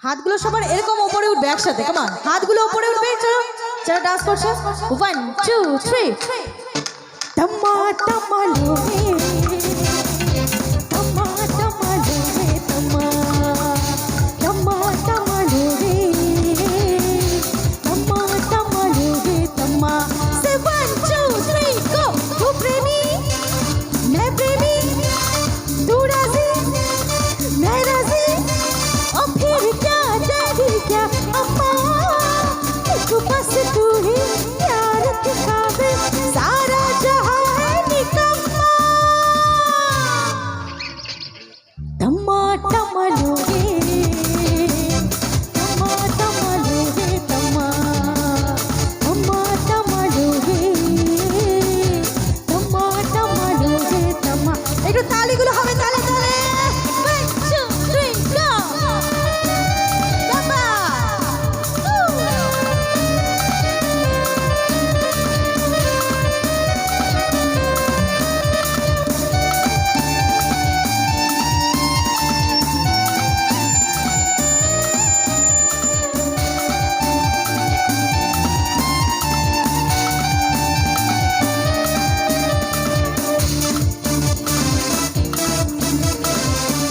হাতগুলো সবার এরকম উপরে উঠবে একসাথে, কেমন? হাতগুলো উপরে উঠবে, চলো চলো ডান্স করছো। 1 2 3 तम्मा तम्मा लोगे तम्मा तम्मा लोगे तम्मा तम्मा तम्मा लोगे तम्मा तम्मा लोगे तम्मा से 1 2 3 गो तू प्रेमी मैं प्रेमी तू राजी मैं राजी और फिर क्या डैडी क्या अम्मा एक बस तू ही प्यार दिखावे सारा जहां है निकम्मा तम्मा तम्मा लोगे तम्मा तम्मा लोगे तम्मा तम्मा तम्मा लोगे तम्मा तम्मा लोगे तम्मा একটু তালিগুলো হবে, তালে তালে। 1 2 3 go বাবা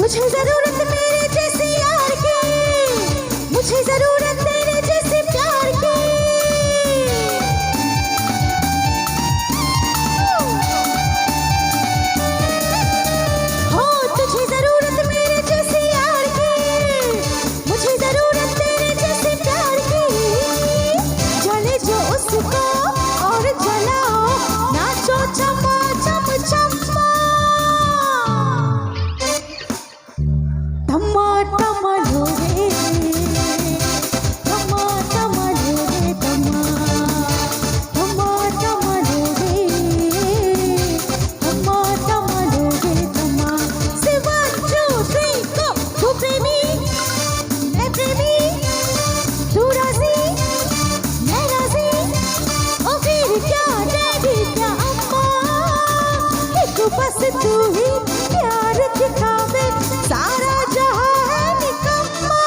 मुझे जरूरत मेरे जैसे यार की मुझे जरूरत तेरे जैसे प्यार की हो तुझे जरूरत मेरे जैसे यार की मुझे जरूरत तेरे जैसे प्यार की जले जो उसको और जलाओ नाचो चमा चम चम्मा तम्मा तम्मा लोगे तम्मा तम्मा लोगे तम्मा तम्मा तम्मा लोगे तम्मा तम्मा लोगे तम्मा से 1 2 3 गो तू प्रेमी मैं प्रेमी तू राजी मैं राजी और फिर क्या डैडी क्या अम्मा एक बस तू ही प्यार दिखावे सारा जहां है निकम्मा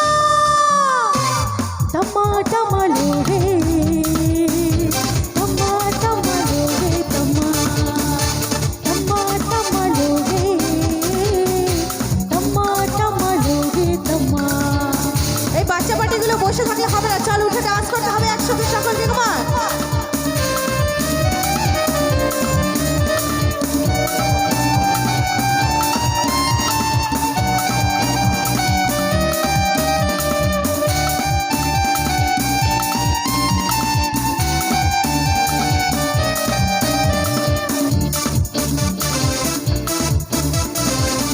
तम्मा तम्मा लोगे तम्मा तम्मा लोगे तम्मा तम्मा तम्मा लोगे तम्मा तम्मा लोगे तम्मा এই বাচ্চা পার্টিগুলো বসে থাকলে হবে না, চল উঠে ডান্স করতে হবে একসাথে সকলকে, কেমন?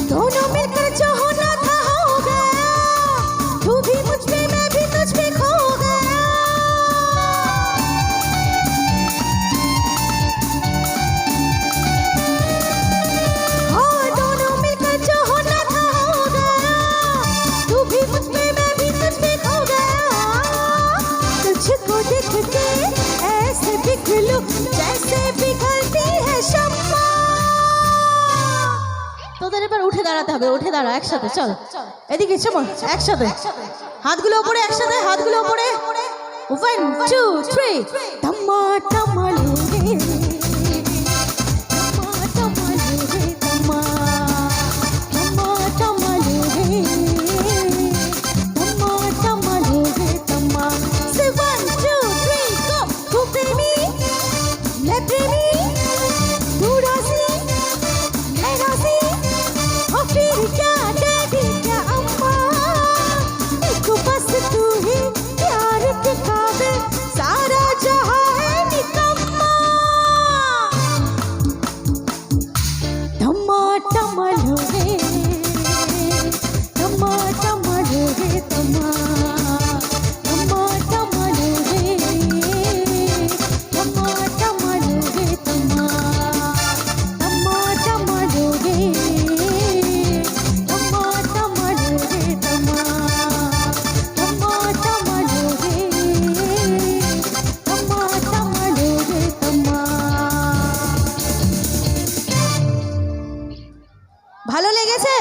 दोनों मिलकर जो होना था हो गया तू भी मुझ पे मैं भी तुझ पे खो गया हो दोनों मिलकर जो होना था हो गया तू भी मुझ पे मैं भी तुझ पे खो गया तुझको देख के ऐसे पिघलूं जैसे पिघलती है शम्मा তোদের এবার উঠে দাঁড়াতে হবে, উঠে দাঁড়া একসাথে, চল এদিকে চল একসাথে, হাতগুলো উপরে একসাথে, হাতগুলো উপরে। 1 2 3 तम्मा तम्मा लोगे तम्मा तम्मा लोगे तम्मा तम्मा तम्मा लोगे तम्मा तम्मा लोगे तम्मा से 1 2 3 गो तू प्रेमी मैं प्रेमी तू राजी मैं राजी और फिर क्या डैडी क्या अम्मा एक बस तू ही प्यार दिखावे सारा जहां है निकम्मा तम्मा तम्मा लोगे तम्मा तम्मा लोगे तम्मा तम्मा तम्मा लोगे तम्मा तम्मा लोगे तम्मा तम्मा तम्मा लोगे तम्मा तम्मा लोगे तम्मा तम्मा तम्मा लोगे तम्मा तम्मा लोगे तम्मा ভালো লেগেছে?